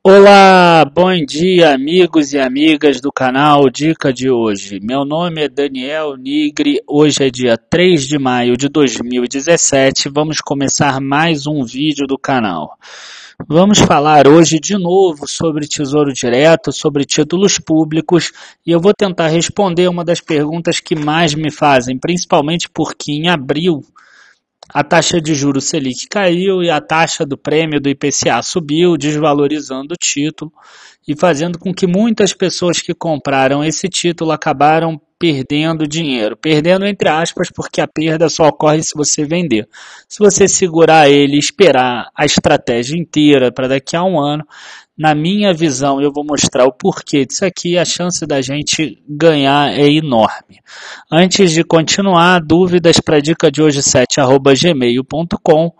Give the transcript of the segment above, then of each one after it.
Olá, bom dia, amigos e amigas do canal Dica de hoje. Meu nome é Daniel Nigri, hoje é dia 3 de maio de 2017. Vamos começar mais um vídeo do canal. Vamos falar hoje de novo sobre Tesouro Direto, sobre títulos públicos, e eu vou tentar responder uma das perguntas que mais me fazem, principalmente porque em abril a taxa de juros Selic caiu e a taxa do prêmio do IPCA subiu, desvalorizando o título e fazendo com que muitas pessoas que compraram esse título acabaram perdendo dinheiro. Perdendo entre aspas, porque a perda só ocorre se você vender. Se você segurar ele e esperar a estratégia inteira para daqui a um ano, na minha visão, eu vou mostrar o porquê disso aqui, a chance da gente ganhar é enorme. Antes de continuar, dúvidas para dica de hoje 7@gmail.com.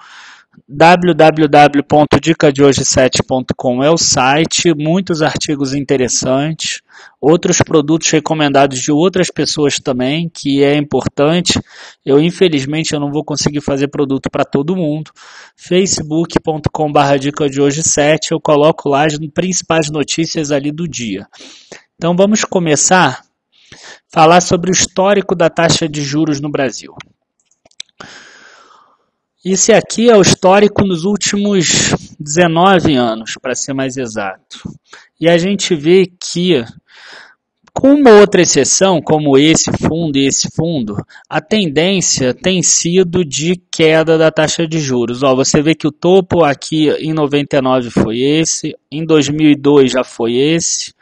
www.dicadehoje7.com é o site, muitos artigos interessantes, outros produtos recomendados de outras pessoas também, que é importante. Infelizmente, eu não vou conseguir fazer produto para todo mundo. facebook.com/dicadehoje7, eu coloco lá as principais notícias ali do dia. Então vamos começar a falar sobre o histórico da taxa de juros no Brasil. Esse aqui é o histórico nos últimos 19 anos, para ser mais exato. E a gente vê que, com uma outra exceção, como esse fundo e esse fundo, a tendência tem sido de queda da taxa de juros. Você vê que o topo aqui em 99 foi esse, em 2002 já foi esse,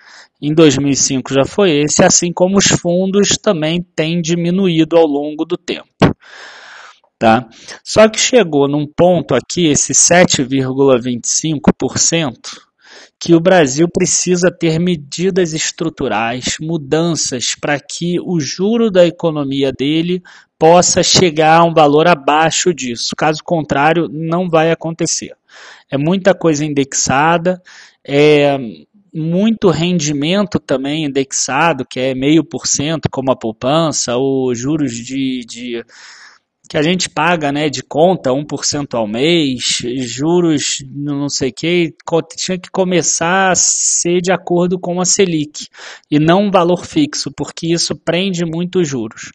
em 2005 já foi esse, assim como os fundos também têm diminuído ao longo do tempo. Tá? Só que chegou num ponto aqui, esse 7,25%, que o Brasil precisa ter medidas estruturais, mudanças para que o juro da economia dele possa chegar a um valor abaixo disso. Caso contrário, não vai acontecer. É muita coisa indexada, muito rendimento também indexado, que é 0,5%, como a poupança, ou juros que a gente paga, né, de conta, 1% ao mês, juros não sei o que, tinha que começar a ser de acordo com a Selic, e não um valor fixo, porque isso prende muito os juros.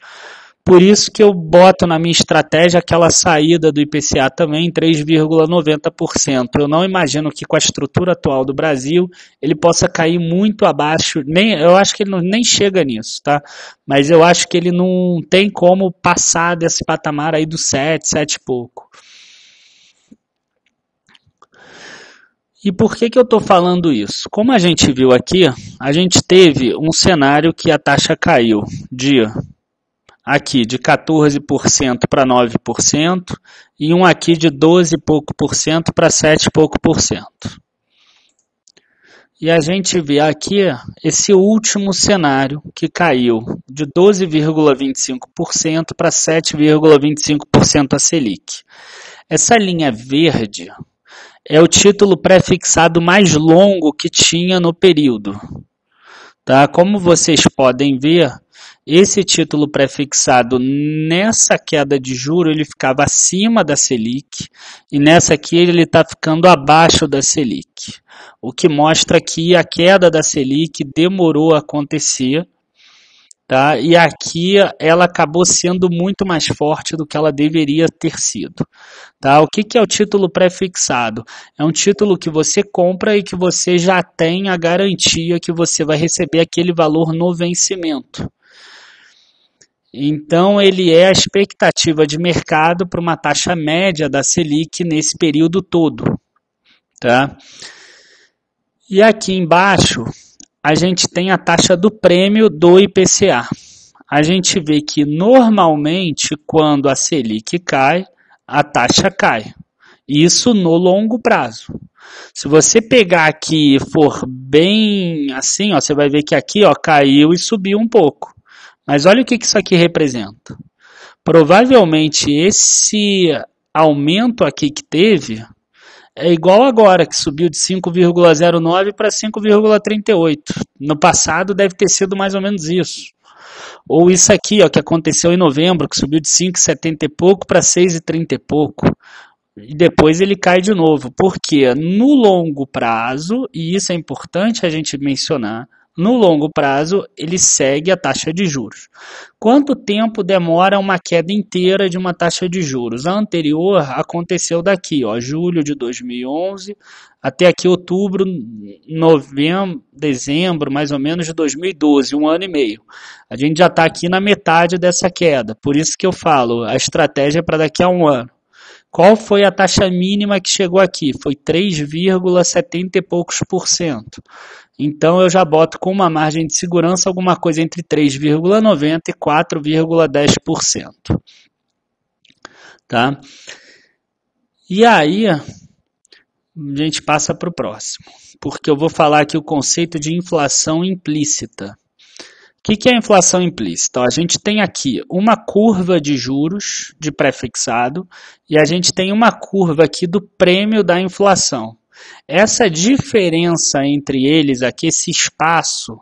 Por isso que eu boto na minha estratégia aquela saída do IPCA também em 3,90%. Eu não imagino que com a estrutura atual do Brasil ele possa cair muito abaixo, eu acho que ele nem chega nisso, tá? Mas eu acho que ele não tem como passar desse patamar aí do 7 e pouco. E por que eu estou falando isso? Como a gente viu aqui, a gente teve um cenário que a taxa caiu de 14% para 9% e um aqui de 12 e pouco por cento para 7 e pouco por cento. E a gente vê aqui esse último cenário que caiu de 12,25% para 7,25% a Selic. Essa linha verde é o título pré-fixado mais longo que tinha no período. Tá? Como vocês podem ver, esse título pré-fixado nessa queda de juro ele ficava acima da Selic e nessa aqui ele está ficando abaixo da Selic. O que mostra que a queda da Selic demorou a acontecer, tá? E aqui ela acabou sendo muito mais forte do que ela deveria ter sido. Tá? O que é o título pré-fixado? É um título que você compra e que você já tem a garantia que você vai receber aquele valor no vencimento. Então, ele é a expectativa de mercado para uma taxa média da Selic nesse período todo. Tá? E aqui embaixo, a gente tem a taxa do prêmio do IPCA. A gente vê que, normalmente, quando a Selic cai, a taxa cai. Isso no longo prazo. Se você pegar aqui e for bem assim, você vai ver que aqui caiu e subiu um pouco. Mas olha o que isso aqui representa. Provavelmente esse aumento aqui que teve é igual agora, que subiu de 5,09 para 5,38. No passado deve ter sido mais ou menos isso. Ou isso aqui, que aconteceu em novembro, que subiu de 5,70 e pouco para 6,30 e pouco. e depois ele cai de novo, porque no longo prazo, e isso é importante a gente mencionar, no longo prazo ele segue a taxa de juros. Quanto tempo demora uma queda inteira de uma taxa de juros? A anterior aconteceu daqui, ó, julho de 2011 até aqui outubro, novembro, dezembro, mais ou menos de 2012, um ano e meio. A gente já está aqui na metade dessa queda, por isso que eu falo, a estratégia é para daqui a um ano. Qual foi a taxa mínima que chegou aqui? Foi 3,70 e poucos por cento. Então eu já boto com uma margem de segurança alguma coisa entre 3,90 e 4,10%. Tá? E aí a gente passa para o próximo, porque eu vou falar aqui o conceito de inflação implícita. O que é a inflação implícita? A gente tem aqui uma curva de juros de pré-fixado e a gente tem uma curva aqui do prêmio da inflação. Essa diferença entre eles, aqui, esse espaço,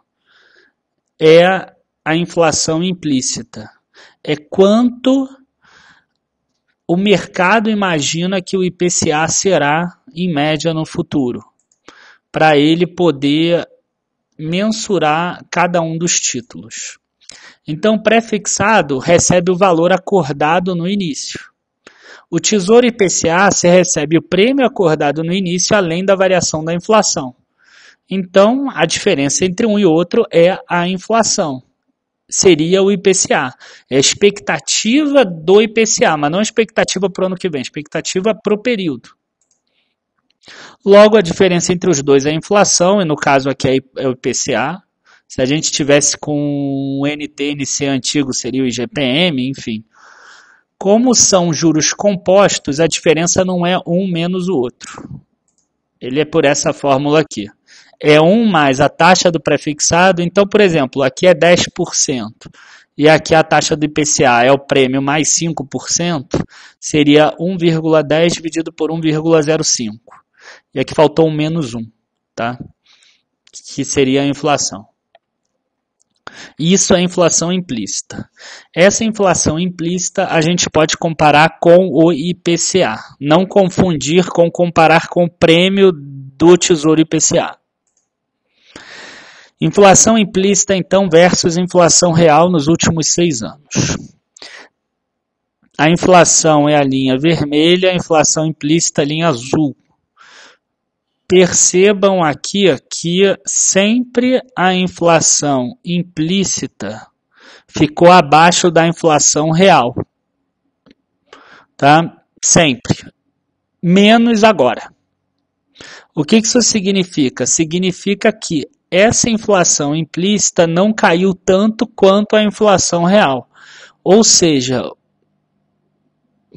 é a inflação implícita. É quanto o mercado imagina que o IPCA será, em média, no futuro, para ele poder mensurar cada um dos títulos. Então, pré-fixado recebe o valor acordado no início. O Tesouro IPCA, você recebe o prêmio acordado no início, além da variação da inflação. Então, a diferença entre um e outro é a inflação. Seria o IPCA. É a expectativa do IPCA, mas não a expectativa para o ano que vem, a expectativa para o período. Logo, a diferença entre os dois é a inflação, e no caso aqui é o IPCA. Se a gente tivesse com o NTNC antigo, seria o IGPM, enfim. Como são juros compostos, a diferença não é um menos o outro. Ele é por essa fórmula aqui. É 1 mais a taxa do pré-fixado. Então, por exemplo, aqui é 10%. E aqui a taxa do IPCA é o prêmio mais 5%. Seria 1,10 dividido por 1,05. E aqui faltou um menos 1, tá? Que seria a inflação. Isso é inflação implícita. Essa inflação implícita a gente pode comparar com o IPCA. Não confundir com comparar com o prêmio do Tesouro IPCA. Inflação implícita, então, versus inflação real nos últimos 6 anos. A inflação é a linha vermelha, a inflação implícita a linha azul. Percebam aqui que sempre a inflação implícita ficou abaixo da inflação real. Tá? Sempre. Menos agora. O que isso significa? Significa que essa inflação implícita não caiu tanto quanto a inflação real. Ou seja,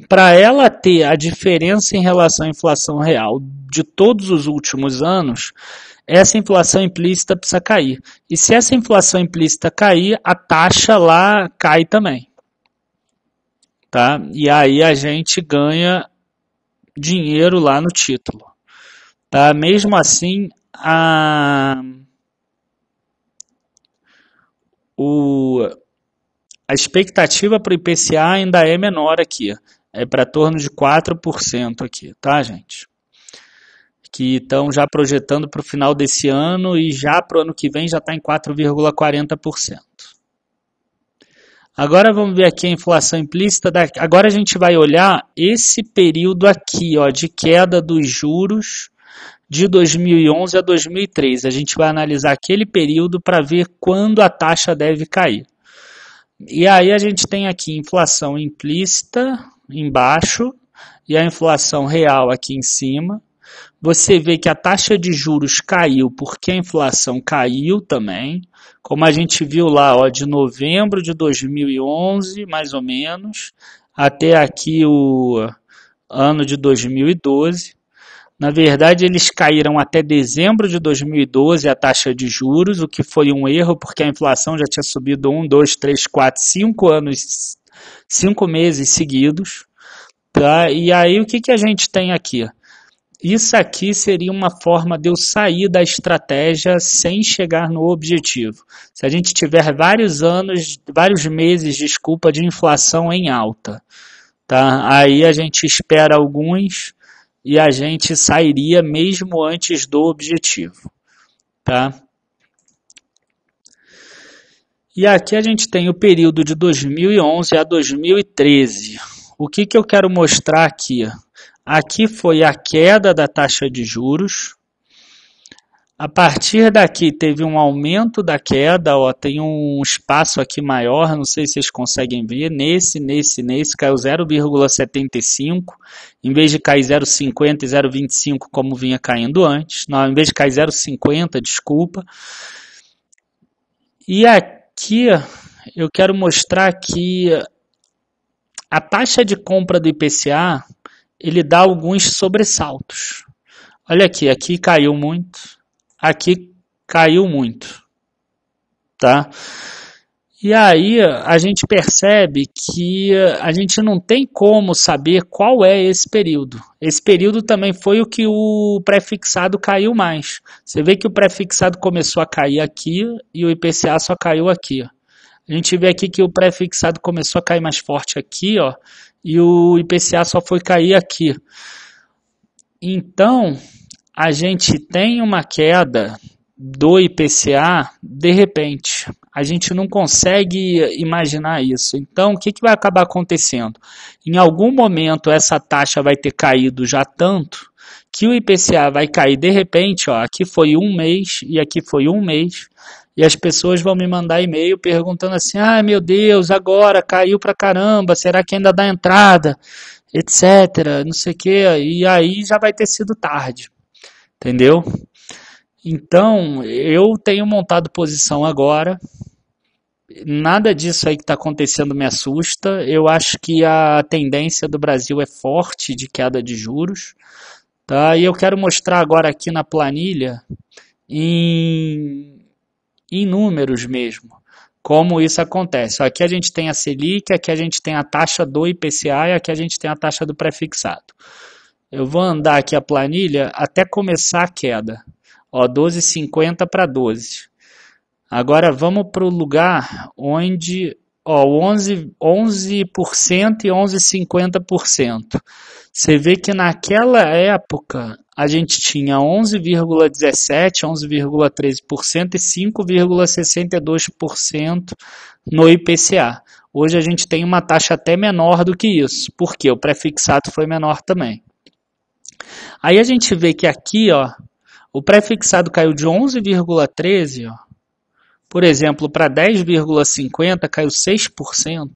para ela ter a diferença em relação à inflação real de todos os últimos anos, essa inflação implícita precisa cair. E se essa inflação implícita cair, a taxa lá cai também. Tá? E aí a gente ganha dinheiro lá no título. Tá? Mesmo assim, a expectativa para o IPCA ainda é menor aqui. É para torno de 4% aqui, tá, gente? Que estão já projetando para o final desse ano e já para o ano que vem já está em 4,40%. Agora vamos ver aqui a inflação implícita. Agora a gente vai olhar esse período aqui, ó, de queda dos juros de 2011 a 2013. A gente vai analisar aquele período para ver quando a taxa deve cair. E aí a gente tem aqui inflação implícita embaixo e a inflação real aqui em cima. Você vê que a taxa de juros caiu porque a inflação caiu também, como a gente viu lá, ó, de novembro de 2011, mais ou menos, até aqui o ano de 2012. Na verdade, eles caíram até dezembro de 2012 a taxa de juros, o que foi um erro, porque a inflação já tinha subido 1, 2, 3, 4, 5 anos, 5 meses seguidos. Tá? E aí, o que a gente tem aqui? Isso aqui seria uma forma de eu sair da estratégia sem chegar no objetivo. Se a gente tiver vários meses, de inflação em alta, tá? Aí a gente espera alguns e a gente sairia mesmo antes do objetivo, tá? E aqui a gente tem o período de 2011 a 2013. O que eu quero mostrar aqui? Aqui foi a queda da taxa de juros. A partir daqui teve um aumento da queda, ó, tem um espaço aqui maior, não sei se vocês conseguem ver, nesse, caiu 0,75, em vez de cair 0,50 e 0,25 como vinha caindo antes, não, em vez de cair 0,50, desculpa. E aqui eu quero mostrar que a taxa de compra do IPCA, ele dá alguns sobressaltos. Olha aqui, aqui caiu muito. Aqui caiu muito, tá? E aí a gente percebe que a gente não tem como saber qual é esse período. Esse período também foi o que o pré-fixado caiu mais. Você vê que o pré-fixado começou a cair aqui e o IPCA só caiu aqui. A gente vê aqui que o pré-fixado começou a cair mais forte aqui, ó, e o IPCA só foi cair aqui. Então, a gente tem uma queda do IPCA de repente. A gente não consegue imaginar isso. Então, o que vai acabar acontecendo? Em algum momento, essa taxa vai ter caído já tanto que o IPCA vai cair de repente. Ó, aqui foi um mês e aqui foi um mês. E as pessoas vão me mandar e-mail perguntando assim, ai meu Deus, agora caiu pra caramba, será que ainda dá entrada? Etc, não sei o que. E aí já vai ter sido tarde. Entendeu? Então, eu tenho montado posição agora. Nada disso aí que está acontecendo me assusta. Eu acho que a tendência do Brasil é forte de queda de juros. Tá? E eu quero mostrar agora aqui na planilha, em números mesmo, como isso acontece. Aqui a gente tem a Selic, aqui a gente tem a taxa do IPCA e aqui a gente tem a taxa do pré-fixado. Eu vou andar aqui a planilha até começar a queda. Ó, 12,50 para 12. Agora vamos para o lugar onde, ó, 11% e 11,50%. Você vê que naquela época a gente tinha 11,17%, 11,13% e 5,62% no IPCA. Hoje a gente tem uma taxa até menor do que isso, porque o pré-fixado foi menor também. Aí a gente vê que aqui, ó, o pré-fixado caiu de 11,13, ó, por exemplo, para 10,50 caiu 6%,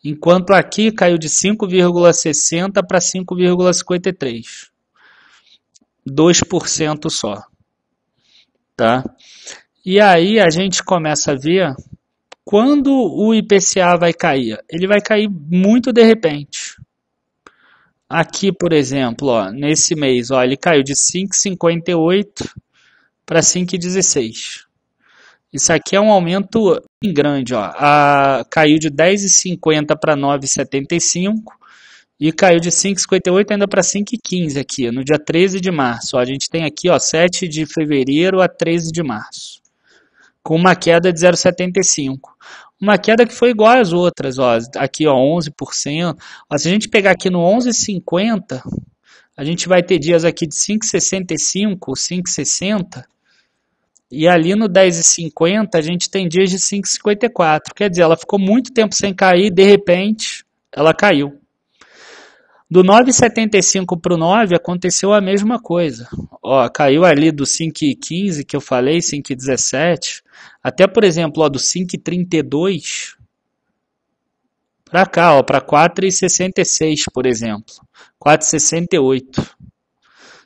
enquanto aqui caiu de 5,60 para 5,53, 2% só, tá? E aí a gente começa a ver quando o IPCA vai cair. Ele vai cair muito de repente. Aqui, por exemplo, ó, nesse mês, ó, ele caiu de 5,58 para 5,16. Isso aqui é um aumento bem grande. Ó. Caiu de 10,50 para 9,75 e caiu de 5,58 ainda para 5,15 aqui, no dia 13 de março. Ó, a gente tem aqui, ó, 7 de fevereiro a 13 de março, com uma queda de 0,75. Uma queda que foi igual às outras, ó, aqui ó, 11%. Ó, se a gente pegar aqui no 11,50, a gente vai ter dias aqui de 5,65, 5,60, e ali no 10,50 a gente tem dias de 5,54. Quer dizer, ela ficou muito tempo sem cair, de repente ela caiu. Do 9,75 para o 9 aconteceu a mesma coisa. Ó, caiu ali do 5,15 que eu falei, 5,17, até por exemplo, ó, do 5,32 para cá, ó, para 4,66, por exemplo, 4,68.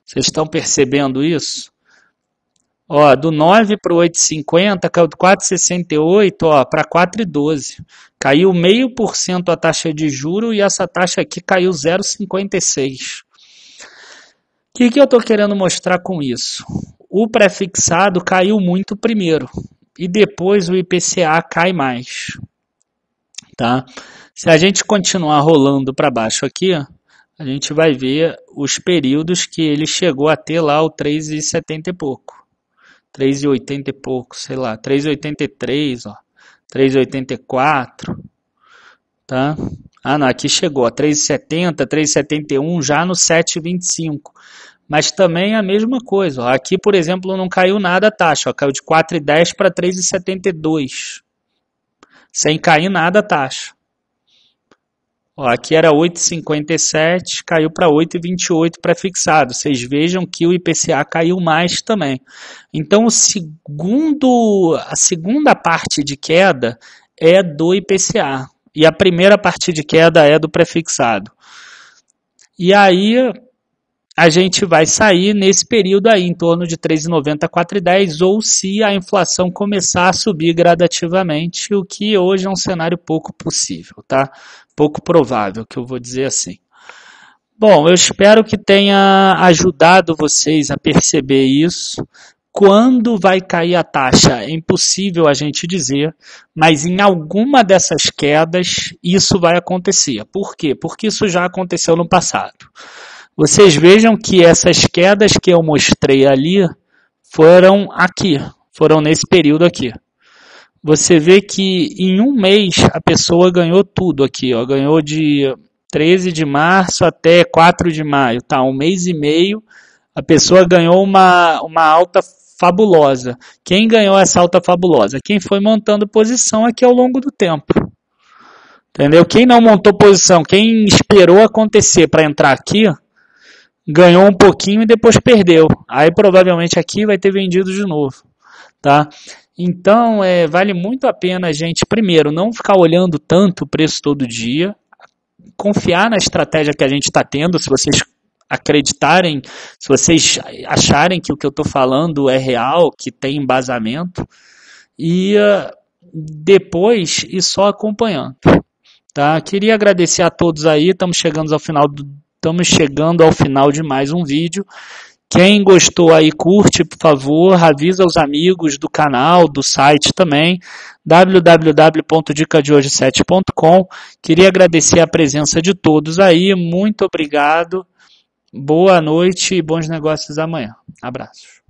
Vocês estão percebendo isso? Ó, do 9 para o 8,50 caiu do 4,68 para 4,12. Caiu 0,5% a taxa de juro e essa taxa aqui caiu 0,56. O que eu estou querendo mostrar com isso? O pré-fixado caiu muito primeiro e depois o IPCA cai mais. Tá? Se a gente continuar rolando para baixo aqui, a gente vai ver os períodos que ele chegou a ter lá o 3,70 e pouco. 3,80 e pouco, sei lá, 3,83, ó, 3,84, tá? Ah, não, aqui chegou a 3,70, 3,71 já no 7,25. Mas também é a mesma coisa. Ó. Aqui, por exemplo, não caiu nada a taxa. Ó. Caiu de 4,10 para 3,72. Sem cair nada a taxa. Ó, aqui era 8,57, caiu para 8,28 pré-fixado. Vocês vejam que o IPCA caiu mais também. Então, a segunda parte de queda é do IPCA. E a primeira parte de queda é do pré-fixado. E aí a gente vai sair nesse período aí, em torno de 3,90 a 4,10, ou se a inflação começar a subir gradativamente, o que hoje é um cenário pouco possível, tá? Pouco provável, que eu vou dizer assim. Bom, eu espero que tenha ajudado vocês a perceber isso. Quando vai cair a taxa é impossível a gente dizer, mas em alguma dessas quedas isso vai acontecer. Por quê? Porque isso já aconteceu no passado. Vocês vejam que essas quedas que eu mostrei ali foram aqui, foram nesse período aqui. Você vê que em um mês a pessoa ganhou tudo aqui, ó, ganhou de 13 de março até 4 de maio, tá? Um mês e meio, a pessoa ganhou uma alta fabulosa. Quem ganhou essa alta fabulosa? Quem foi montando posição aqui ao longo do tempo. Entendeu? Quem não montou posição, quem esperou acontecer para entrar aqui, ganhou um pouquinho e depois perdeu. Aí provavelmente aqui vai ter vendido de novo, tá? Então, vale muito a pena a gente, primeiro, não ficar olhando tanto o preço todo dia, confiar na estratégia que a gente está tendo, se vocês acreditarem, se vocês acharem que o que eu estou falando é real, que tem embasamento, e depois ir só acompanhando. Tá? Queria agradecer a todos aí, estamos chegando ao final de mais um vídeo. Quem gostou aí, curte, por favor, avisa os amigos do canal, do site também, www.dicadehoje7.com. Queria agradecer a presença de todos aí, muito obrigado, boa noite e bons negócios amanhã. Abraços.